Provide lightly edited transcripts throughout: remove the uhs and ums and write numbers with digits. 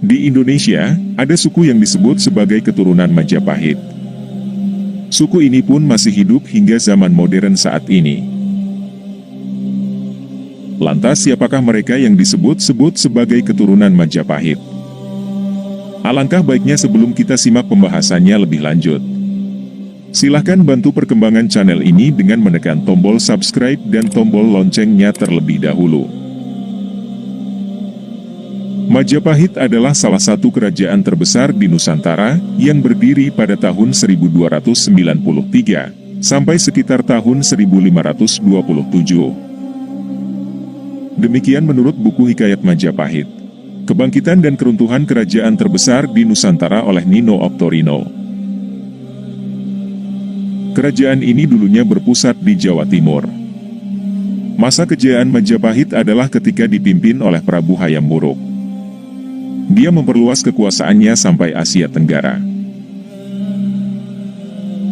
Di Indonesia, ada suku yang disebut sebagai keturunan Majapahit. Suku ini pun masih hidup hingga zaman modern saat ini. Lantas siapakah mereka yang disebut-sebut sebagai keturunan Majapahit? Alangkah baiknya sebelum kita simak pembahasannya lebih lanjut, silahkan bantu perkembangan channel ini dengan menekan tombol subscribe dan tombol loncengnya terlebih dahulu. Majapahit adalah salah satu kerajaan terbesar di Nusantara yang berdiri pada tahun 1293 sampai sekitar tahun 1527. Demikian menurut buku Hikayat Majapahit, Kebangkitan dan Keruntuhan Kerajaan Terbesar di Nusantara oleh Nino Oktorino. Kerajaan ini dulunya berpusat di Jawa Timur. Masa kejayaan Majapahit adalah ketika dipimpin oleh Prabu Hayam Wuruk. Dia memperluas kekuasaannya sampai Asia Tenggara.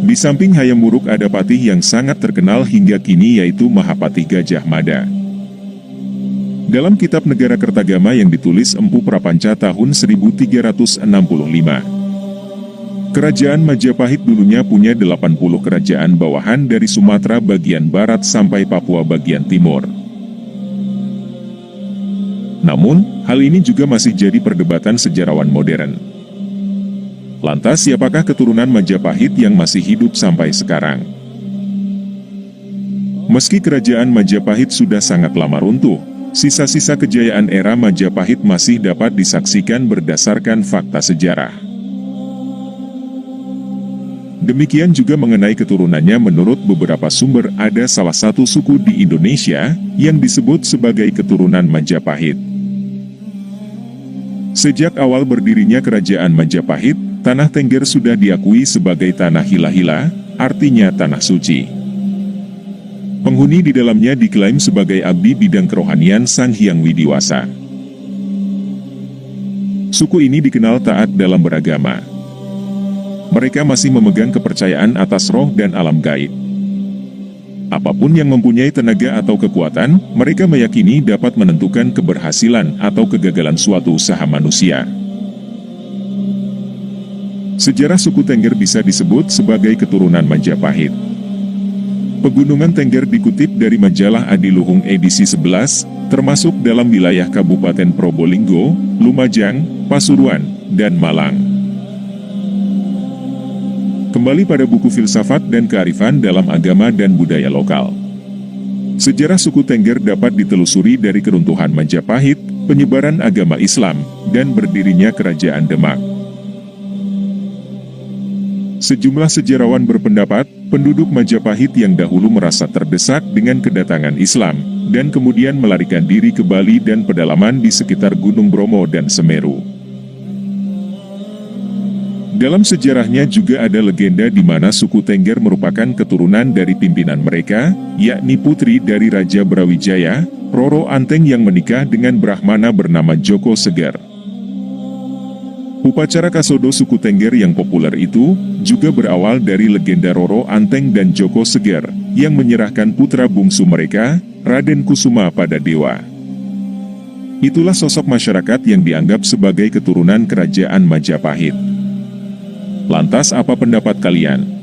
Di samping Hayam Wuruk ada patih yang sangat terkenal hingga kini yaitu Mahapatih Gajah Mada. Dalam kitab Negara Kertagama yang ditulis Empu Prapanca tahun 1365, Kerajaan Majapahit dulunya punya 80 kerajaan bawahan dari Sumatera bagian barat sampai Papua bagian timur. Namun, hal ini juga masih jadi perdebatan sejarawan modern. Lantas siapakah keturunan Majapahit yang masih hidup sampai sekarang? Meski kerajaan Majapahit sudah sangat lama runtuh, sisa-sisa kejayaan era Majapahit masih dapat disaksikan berdasarkan fakta sejarah. Demikian juga mengenai keturunannya, menurut beberapa sumber ada salah satu suku di Indonesia yang disebut sebagai keturunan Majapahit. Sejak awal berdirinya kerajaan Majapahit, Tanah Tengger sudah diakui sebagai tanah hila-hila, artinya tanah suci. Penghuni di dalamnya diklaim sebagai abdi bidang kerohanian Sang Hyang Widiwasa. Suku ini dikenal taat dalam beragama. Mereka masih memegang kepercayaan atas roh dan alam gaib. Apapun yang mempunyai tenaga atau kekuatan, mereka meyakini dapat menentukan keberhasilan atau kegagalan suatu usaha manusia. Sejarah suku Tengger bisa disebut sebagai keturunan Majapahit. Pegunungan Tengger dikutip dari majalah Adiluhung edisi 11, termasuk dalam wilayah Kabupaten Probolinggo, Lumajang, Pasuruan, dan Malang. Kembali pada buku Filsafat dan Kearifan dalam Agama dan Budaya Lokal. Sejarah suku Tengger dapat ditelusuri dari keruntuhan Majapahit, penyebaran agama Islam, dan berdirinya Kerajaan Demak. Sejumlah sejarawan berpendapat, penduduk Majapahit yang dahulu merasa terdesak dengan kedatangan Islam, dan kemudian melarikan diri ke Bali dan pedalaman di sekitar Gunung Bromo dan Semeru. Dalam sejarahnya juga ada legenda di mana suku Tengger merupakan keturunan dari pimpinan mereka, yakni putri dari Raja Brawijaya, Roro Anteng yang menikah dengan Brahmana bernama Joko Seger. Upacara Kasodo suku Tengger yang populer itu juga berawal dari legenda Roro Anteng dan Joko Seger yang menyerahkan putra bungsu mereka, Raden Kusuma, pada dewa. Itulah sosok masyarakat yang dianggap sebagai keturunan kerajaan Majapahit. Lantas apa pendapat kalian?